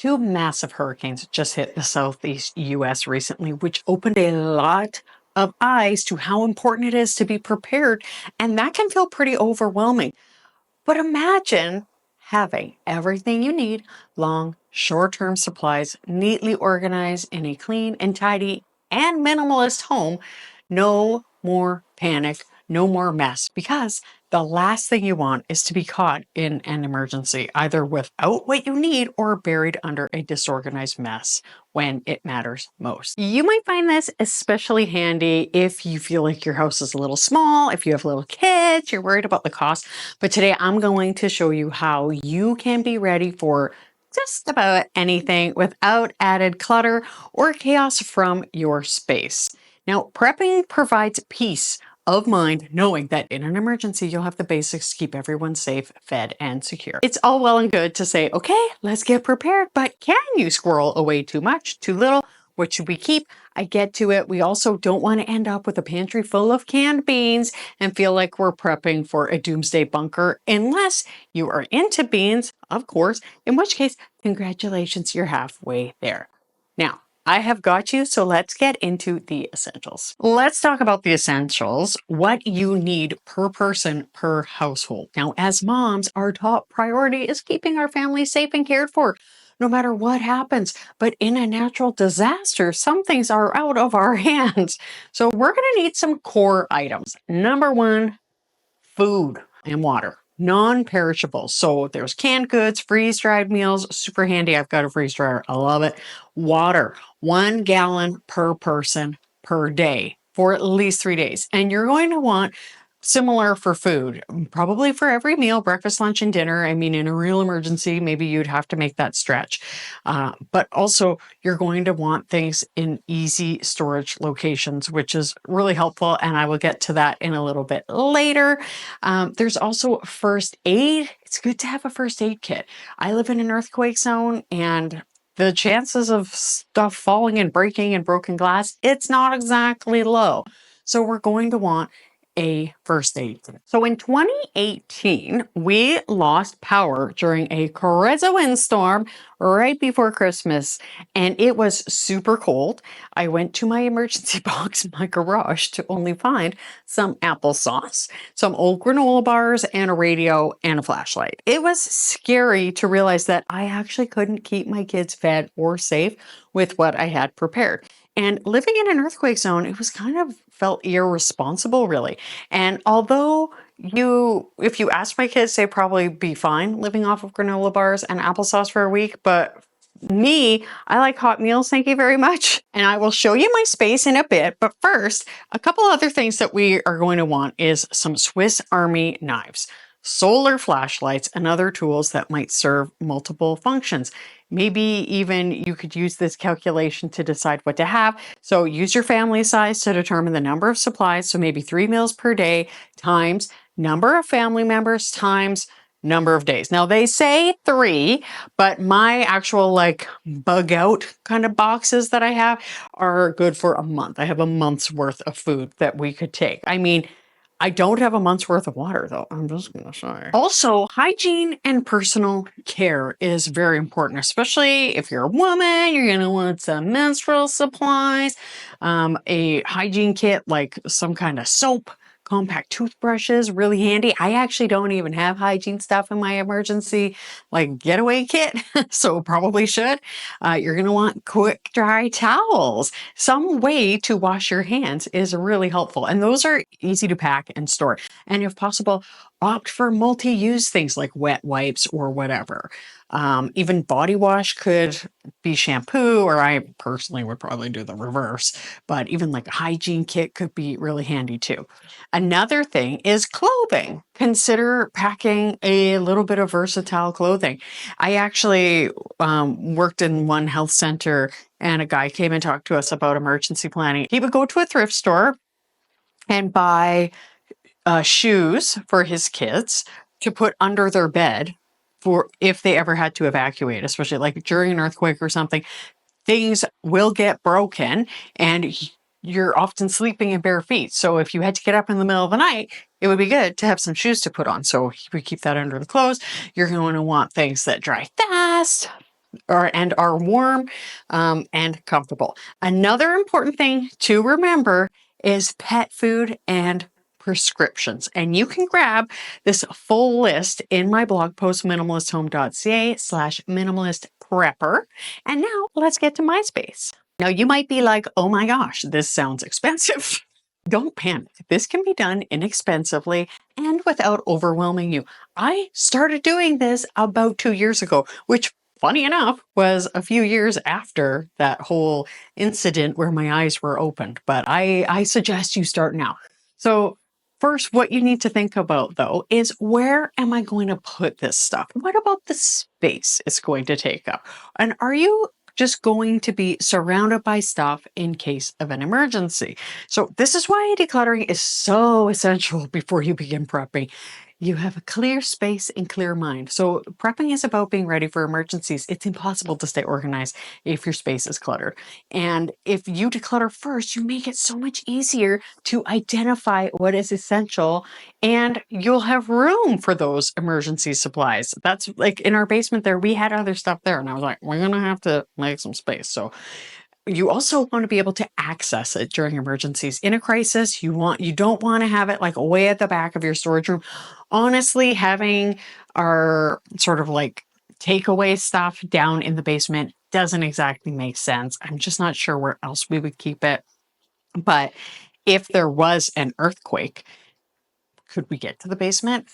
Two massive hurricanes just hit the southeast US recently, which opened a lot of eyes to how important it is to be prepared, and that can feel pretty overwhelming. But imagine having everything you need, long, short-term supplies, neatly organized in a clean and tidy and minimalist home. No more panic, no more mess, because the last thing you want is to be caught in an emergency, either without what you need or buried under a disorganized mess when it matters most. You might find this especially handy if you feel like your house is a little small, if you have little kids, you're worried about the cost. But today I'm going to show you how you can be ready for just about anything without added clutter or chaos from your space. Now, prepping provides peace of mind knowing that in an emergency, you'll have the basics to keep everyone safe, fed, and secure. It's all well and good to say, okay, let's get prepared, but can you squirrel away too much, too little? What should we keep? I get to it. We also don't want to end up with a pantry full of canned beans and feel like we're prepping for a doomsday bunker, unless you are into beans, of course, in which case, congratulations, you're halfway there. Now, I have got you, so let's get into the essentials. Let's talk about the essentials, what you need per person per household. Now, as moms, our top priority is keeping our family safe and cared for, no matter what happens. But in a natural disaster, some things are out of our hands. So we're gonna need some core items. Number one, food and water. Non-perishable. So there's canned goods, freeze-dried meals, super handy. I've got a freeze dryer. I love it. Water, 1 gallon per person per day for at least 3 days. And you're going to want similar for food, probably for every meal, breakfast, lunch, and dinner. I mean, in a real emergency, maybe you'd have to make that stretch. But also, you're going to want things in easy storage locations, which is really helpful. And I will get to that in a little bit later. There's also first aid. It's good to have a first aid kit. I live in an earthquake zone, and the chances of stuff falling and breaking and broken glass, it's not exactly low. So we're going to want a first aid kit. So in 2018, we lost power during a Carrizo windstorm right before Christmas, and it was super cold. I went to my emergency box in my garage to only find some applesauce, some old granola bars, and a radio and a flashlight. It was scary to realize that I actually couldn't keep my kids fed or safe with what I had prepared. And living in an earthquake zone, it was kind of felt irresponsible, really. And although if you ask my kids, they'd probably be fine living off of granola bars and applesauce for a week. But me, I like hot meals, thank you very much. And I will show you my space in a bit. But first, a couple other things that we are going to want is some Swiss Army knives, solar flashlights, and other tools that might serve multiple functions. Maybe even you could use this calculation to decide what to have. So use your family size to determine the number of supplies. So maybe 3 meals per day times number of family members times number of days. Now they say 3, but my actual like bug out kind of boxes that I have are good for a month. I have a month's worth of food that we could take. I mean, I don't have a month's worth of water though, I'm just gonna say. Also, hygiene and personal care is very important, especially if you're a woman, you're gonna want some menstrual supplies, a hygiene kit like some kind of soap, compact toothbrushes, really handy. I actually don't even have hygiene stuff in my emergency like getaway kit, so probably should. You're going to want quick dry towels. Some way to wash your hands is really helpful, and those are easy to pack and store. And if possible, opt for multi-use things like wet wipes or whatever. Even body wash could be shampoo, or I personally would probably do the reverse, but even like a hygiene kit could be really handy too. Another thing is clothing. Consider packing a little bit of versatile clothing. I actually worked in one health center, and a guy came and talked to us about emergency planning. He would go to a thrift store and buy shoes for his kids to put under their bed for if they ever had to evacuate, especially like during an earthquake or something. Things will get broken and you're often sleeping in bare feet. So if you had to get up in the middle of the night, it would be good to have some shoes to put on. So we keep that under the clothes. You're going to want things that dry fast, and are warm and comfortable. Another important thing to remember is pet food and prescriptions. And you can grab this full list in my blog post, minimalisthome.ca/minimalist prepper. And now let's get to my space. Now you might be like, oh my gosh, this sounds expensive. Don't panic. This can be done inexpensively and without overwhelming you. I started doing this about 2 years ago, which funny enough was a few years after that whole incident where my eyes were opened. But I suggest you start now. So first, what you need to think about though is, where am I going to put this stuff? What about the space it's going to take up? And are you just going to be surrounded by stuff in case of an emergency? So this is why decluttering is so essential before you begin prepping. You have a clear space and clear mind. So prepping is about being ready for emergencies. It's impossible to stay organized if your space is cluttered. And if you declutter first, you make it so much easier to identify what is essential, and you'll have room for those emergency supplies. That's like in our basement there, we had other stuff there, and I was like, we're gonna have to make some space. So you also want to be able to access it during emergencies. In a crisis, you don't want to have it like way at the back of your storage room. Honestly, having our sort of like takeaway stuff down in the basement doesn't exactly make sense. I'm just not sure where else we would keep it. But if there was an earthquake, could we get to the basement?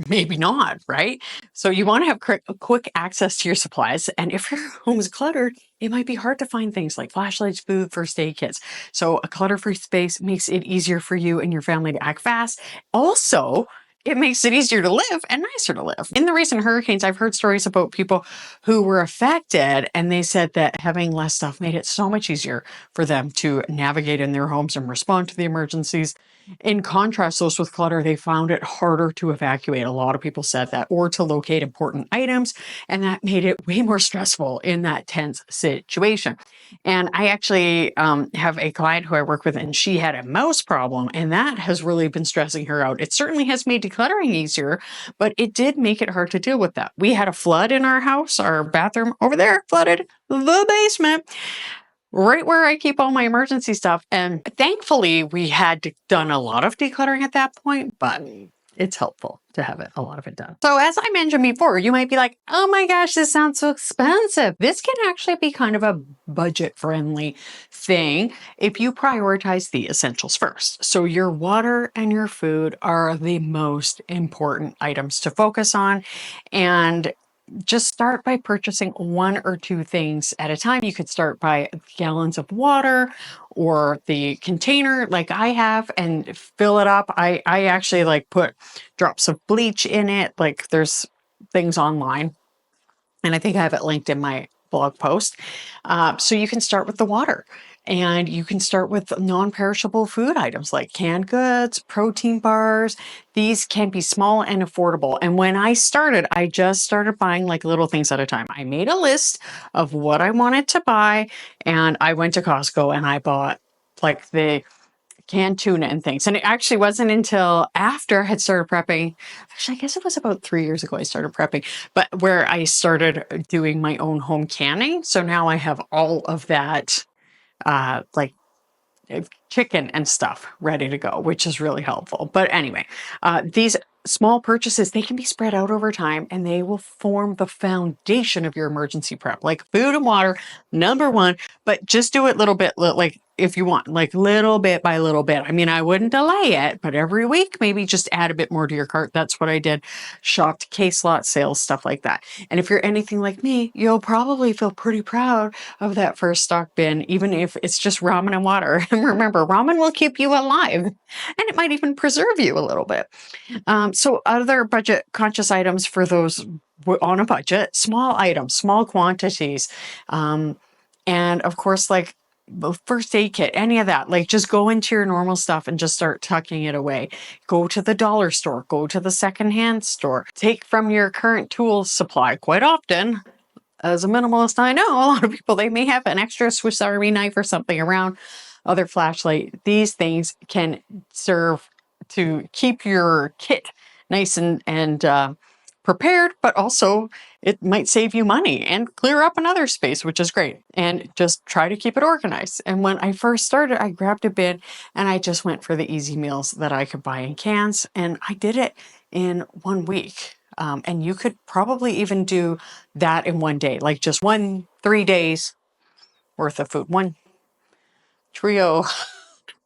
Maybe not, right? So you want to have quick access to your supplies. And if your home is cluttered, it might be hard to find things like flashlights, food, first aid kits. So a clutter-free space makes it easier for you and your family to act fast. Also, it makes it easier to live and nicer to live. In the recent hurricanes, I've heard stories about people who were affected, and they said that having less stuff made it so much easier for them to navigate in their homes and respond to the emergencies. In contrast, those with clutter, they found it harder to evacuate. A lot of people said that, or to locate important items, and that made it way more stressful in that tense situation. And I actually have a client who I work with, and she had a mouse problem, and that has really been stressing her out. It certainly has made decluttering easier, but it did make it hard to deal with that. We had a flood in our house. Our bathroom over there flooded, the basement, right where I keep all my emergency stuff. And thankfully, we had done a lot of decluttering at that point, but it's helpful to have a lot of it done. So as I mentioned before, you might be like, oh my gosh, this sounds so expensive. This can actually be kind of a budget-friendly thing if you prioritize the essentials first. So your water and your food are the most important items to focus on. And just start by purchasing 1 or 2 things at a time. You could start by gallons of water or the container like I have and fill it up. I actually like put drops of bleach in it. Like there's things online, and I think I have it linked in my blog post. So you can start with the water. And you can start with non-perishable food items like canned goods, protein bars. These can be small and affordable. And when I started, I just started buying like little things at a time. I made a list of what I wanted to buy, and I went to Costco and I bought like the canned tuna and things. And it actually wasn't until after I had started prepping, actually, I guess it was about 3 years ago I started prepping, but where I started doing my own home canning. So now I have all of that like chicken and stuff ready to go, which is really helpful. But anyway, these small purchases, they can be spread out over time, and they will form the foundation of your emergency prep. Like food and water, number one, but just do it little bit, like if you want, like little bit by little bit. I mean, I wouldn't delay it, but every week, maybe just add a bit more to your cart. That's what I did. Shopped case lot sales, stuff like that. And if you're anything like me, you'll probably feel pretty proud of that first stock bin, even if it's just ramen and water. And remember, ramen will keep you alive, and it might even preserve you a little bit. So other budget conscious items for those on a budget, small items, small quantities. And of course, like the first aid kit, any of that, like just go into your normal stuff and just start tucking it away. Go to the dollar store, go to the secondhand store, take from your current tool supply. Quite often, as a minimalist, I know a lot of people, they may have an extra Swiss Army knife or something around, other flashlight. These things can serve to keep your kit nice and prepared, but also it might save you money and clear up another space, which is great. And just try to keep it organized. And when I first started, I grabbed a bin and I just went for the easy meals that I could buy in cans. And I did it in 1 week. And you could probably even do that in one day, like just 3 days worth of food, one trio.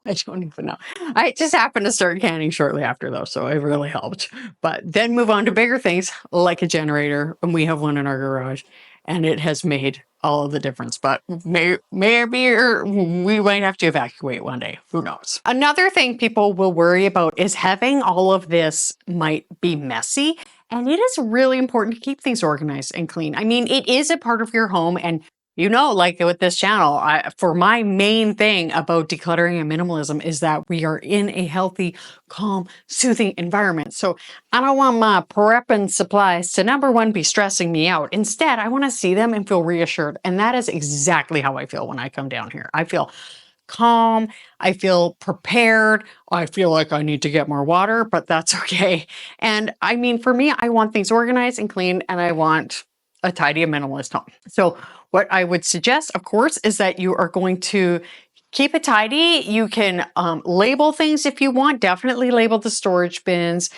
I don't even know. I just happened to start canning shortly after though, so it really helped. But then move on to bigger things like a generator, and we have one in our garage, and it has made all of the difference. But maybe we might have to evacuate one day. Who knows? Another thing people will worry about is having all of this might be messy. And it is really important to keep things organized and clean. I mean, it is a part of your home, and like with this channel, for my main thing about decluttering and minimalism is that we are in a healthy, calm, soothing environment. So I don't want my prepping supplies to, number one, be stressing me out. Instead, I want to see them and feel reassured. And that is exactly how I feel when I come down here. I feel calm. I feel prepared. I feel like I need to get more water, but that's okay. And I mean, for me, I want things organized and clean, and I want a tidy and minimalist home. So what I would suggest, of course, is that you are going to keep it tidy. You can label things if you want. Definitely label the storage bins.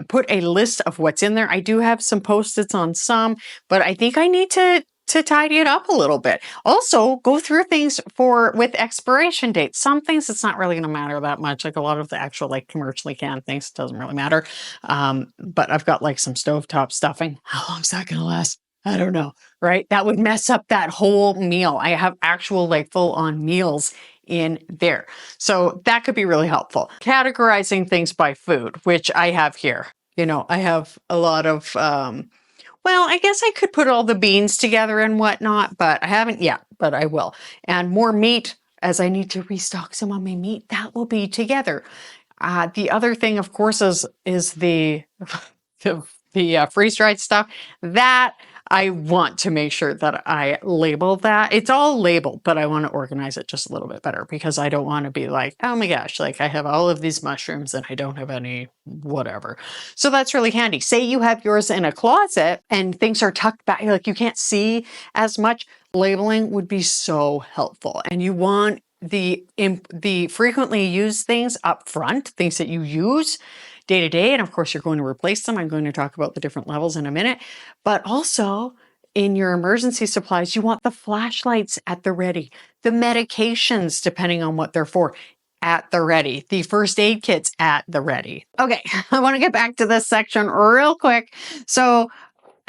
Put a list of what's in there. I do have some Post-its on some, but I think I need to tidy it up a little bit. Also, go through things with expiration dates. Some things it's not really going to matter that much. Like a lot of the actual like commercially canned things, it doesn't really matter. But I've got like some stovetop stuffing. How long is that going to last? I don't know, right? That would mess up that whole meal. I have actual like full on meals in there. So that could be really helpful. Categorizing things by food, which I have here. I have a lot of, well, I guess I could put all the beans together and whatnot, but I haven't yet, but I will. And more meat, as I need to restock some of my meat, that will be together. The other thing, of course, is the freeze-dried stuff. That I want to make sure that I label that. It's all labeled, but I want to organize it just a little bit better because I don't want to be like, oh my gosh, like I have all of these mushrooms and I don't have any whatever. So that's really handy. Say you have yours in a closet and things are tucked back, like you can't see as much. Labeling would be so helpful. And you want the frequently used things up front, things that you use day to day. And of course, you're going to replace them. I'm going to talk about the different levels in a minute. But also in your emergency supplies, you want the flashlights at the ready, the medications, depending on what they're for, at the ready, the first aid kits at the ready. Okay, I want to get back to this section real quick. So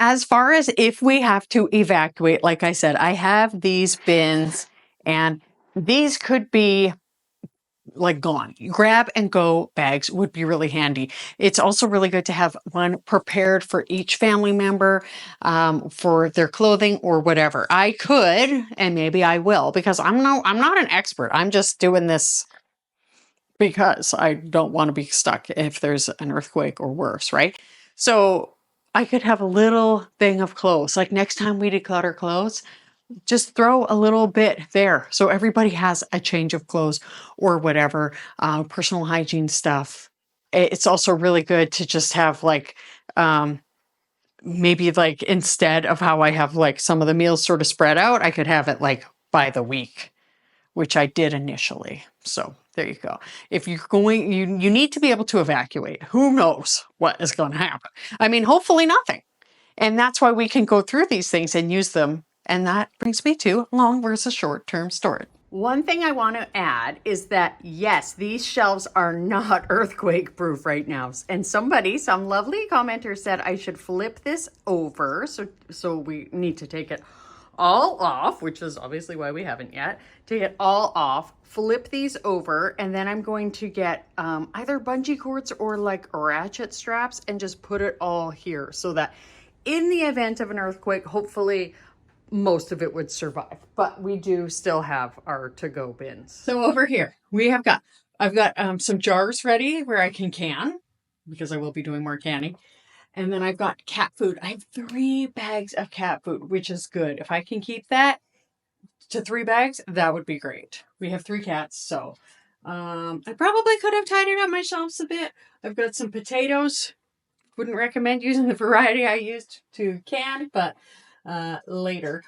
as far as if we have to evacuate, like I said, I have these bins and these could be like gone. Grab and go bags would be really handy. It's also really good to have one prepared for each family member for their clothing or whatever. I could, and maybe I will, because I'm not an expert. I'm just doing this because I don't want to be stuck if there's an earthquake or worse, right? So I could have a little thing of clothes. Like next time we declutter clothes, just throw a little bit there. So everybody has a change of clothes or whatever, personal hygiene stuff. It's also really good to just have like, maybe like instead of how I have like some of the meals sort of spread out, I could have it like by the week, which I did initially. So there you go. If you're going, you need to be able to evacuate. Who knows what is going to happen? I mean, hopefully nothing. And that's why we can go through these things and use them. And that brings me to long versus short-term storage. One thing I want to add is that, yes, these shelves are not earthquake proof right now. And some lovely commenter said I should flip this over. So we need to take it all off, which is obviously why we haven't yet. Take it all off, flip these over, and then I'm going to get either bungee cords or like ratchet straps and just put it all here so that in the event of an earthquake, hopefully most of it would survive, but we do still have our to-go bins. So over here, I've got some jars ready where I can because I will be doing more canning. And then I've got cat food. I have 3 bags of cat food, which is good. If I can keep that to 3 bags, that would be great. We have 3 cats, so I probably could have tidied up my shelves a bit. I've got some potatoes wouldn't recommend using the variety I used to can, but later.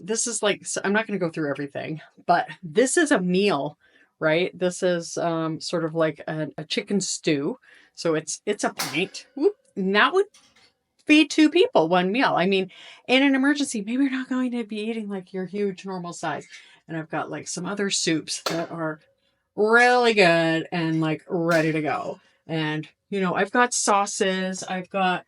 This is like, so I'm not going to go through everything, but this is a meal, right? This is sort of like a chicken stew. So it's a pint. Whoop, and that would feed two people one meal. I mean, in an emergency, maybe you're not going to be eating like your huge normal size. And I've got like some other soups that are really good and like ready to go. And I've got sauces, I've got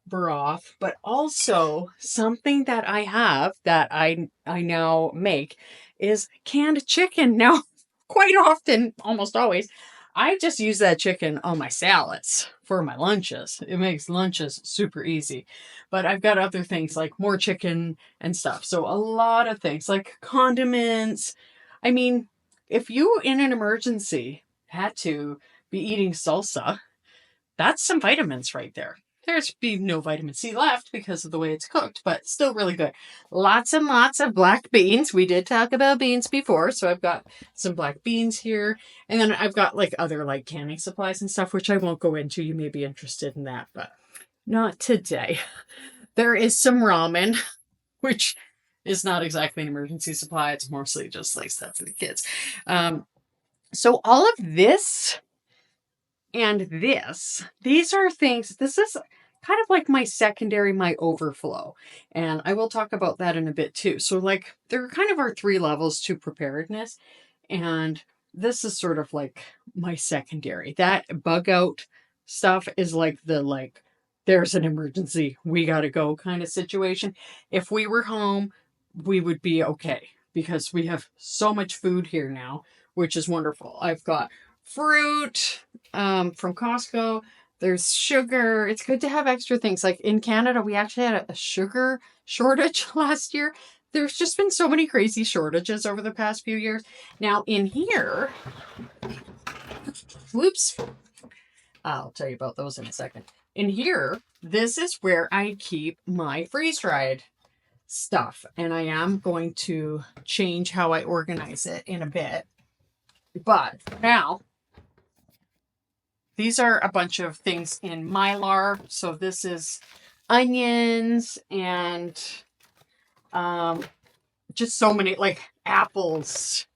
broth, but also something that I have that I now make is canned chicken. Now, quite often, almost always, I just use that chicken on my salads for my lunches. It makes lunches super easy. But I've got other things like more chicken and stuff. So a lot of things like condiments. I mean, if you in an emergency had to be eating salsa, that's some vitamins right there. There's be no vitamin C left because of the way it's cooked, but still really good. Lots and lots of black beans. We did talk about beans before, so I've got some black beans here. And then I've got like other like canning supplies and stuff, which I won't go into. You may be interested in that, but not today. There is some ramen, which is not exactly an emergency supply. It's mostly just like stuff for the kids. So all of this and these are things, this is kind of like my secondary, my overflow. And I will talk about that in a bit too. So like there kind of are three levels to preparedness. And this is sort of like my secondary. That bug out stuff is like there's an emergency, we got to go kind of situation. If we were home, we would be okay because we have so much food here now, which is wonderful. I've got fruit from Costco. There's sugar. It's good to have extra things. Like in Canada, we actually had a sugar shortage last year. There's just been so many crazy shortages over the past few years. Now in here, whoops, I'll tell you about those in a second. In here, this is where I keep my freeze-dried stuff. And I am going to change how I organize it in a bit. But now, these are a bunch of things in Mylar. So this is onions and just so many, like apples.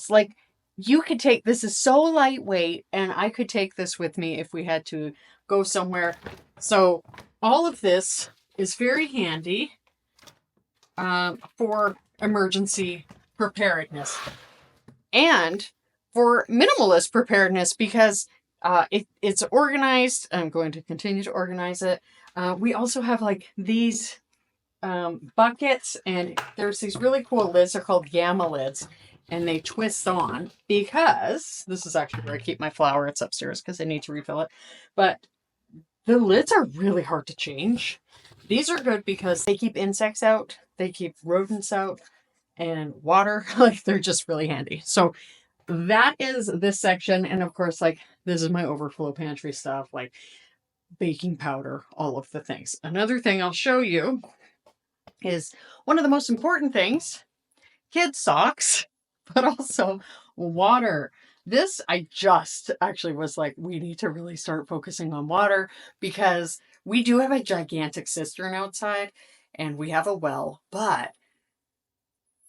Like you could take, this is so lightweight and I could take this with me if we had to go somewhere. So all of this is very handy for emergency preparedness. And for minimalist preparedness, because it's organized. I'm going to continue to organize it. We also have like these buckets, and there's these really cool lids. They're called gamma lids, and they twist on because this is actually where I keep my flour. It's upstairs because I need to refill it. But the lids are really hard to change. These are good because they keep insects out, they keep rodents out, and water. Like they're just really handy. So that is this section. And of course, like this is my overflow pantry stuff, like baking powder, all of the things. Another thing I'll show you is one of the most important things, kids socks, but also water. This I just actually was like, we need to really start focusing on water because we do have a gigantic cistern outside and we have a well, but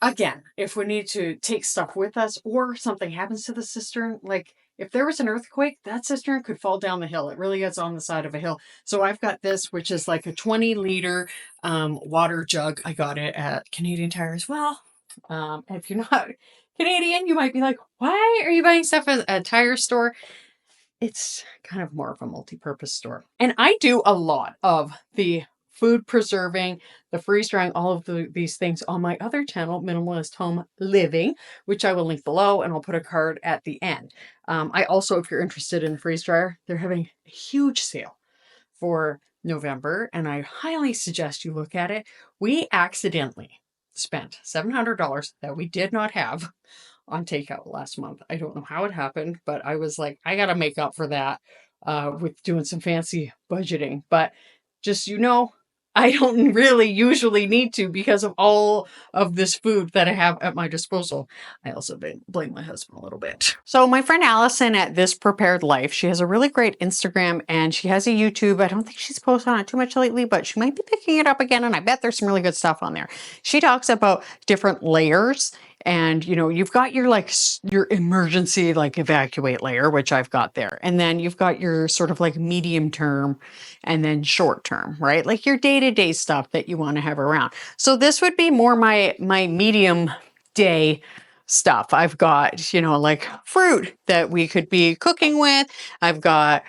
again, if we need to take stuff with us or something happens to the cistern, like if there was an earthquake, that cistern could fall down the hill. It really is on the side of a hill. So I've got this, which is like a 20-liter water jug. I got it at Canadian Tire as well. If you're not Canadian, you might be like, why are you buying stuff at a tire store? It's kind of more of a multi-purpose store. And I do a lot of the food preserving, the freeze drying, all of these things on my other channel, Minimalist Home Living, which I will link below and I'll put a card at the end. I also, if you're interested in freeze dryer, they're having a huge sale for November and I highly suggest you look at it. We accidentally spent $700 that we did not have on takeout last month. I don't know how it happened, but I was like, I got to make up for that with doing some fancy budgeting. But just, I don't really usually need to because of all of this food that I have at my disposal. I also blame my husband a little bit. So my friend Allison at This Prepared Life, she has a really great Instagram and she has a YouTube. I don't think she's posted on it too much lately, but she might be picking it up again. And I bet there's some really good stuff on there. She talks about different layers. And, you know, you've got your your emergency evacuate layer, which I've got there. And then you've got your sort of medium term and then short term, right? Like your day-to-day stuff that you want to have around. So this would be more my medium day stuff. I've got, you know, like fruit that we could be cooking with. I've got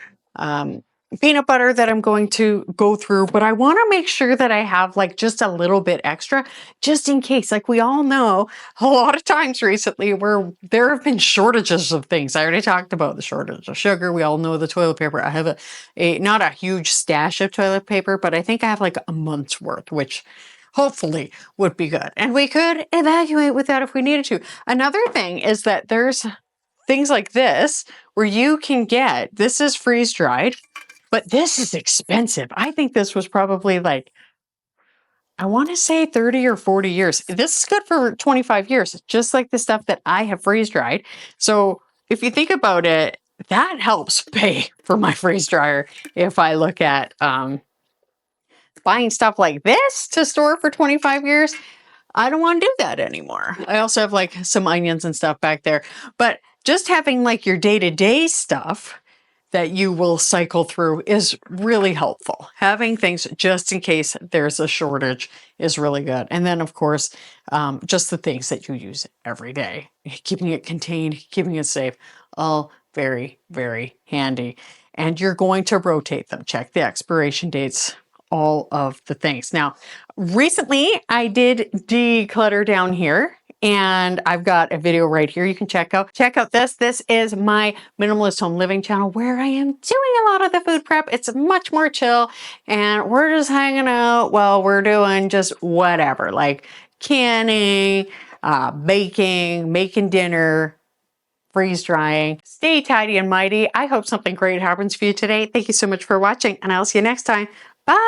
peanut butter that I'm going to go through, but I want to make sure that I have just a little bit extra just in case. Like we all know a lot of times recently where there have been shortages of things. I already talked about the shortage of sugar. We all know the toilet paper. I have not a huge stash of toilet paper, but I think I have a month's worth, which hopefully would be good. And we could evacuate with that if we needed to. Another thing is that there's things like this where you can get, this is freeze dried, but this is expensive. I think this was probably I want to say 30 or 40 years. This is good for 25 years, just like the stuff that I have freeze dried. So if you think about it, that helps pay for my freeze dryer. If I look at buying stuff like this to store for 25 years, I don't want to do that anymore. I also have some onions and stuff back there, but just having your day-to-day stuff that you will cycle through is really helpful. Having things just in case there's a shortage is really good. And then of course, just the things that you use every day, keeping it contained, keeping it safe, all very, very handy. And you're going to rotate them. Check the expiration dates, all of the things. Now, recently I did declutter down here. And I've got a video right here you can check out. Check out this. This is my Minimalist Home Living channel where I am doing a lot of the food prep. It's much more chill and we're just hanging out while we're doing just whatever, like canning, baking, making dinner, freeze drying. Stay tidy and mighty. I hope something great happens for you today. Thank you so much for watching and I'll see you next time. Bye.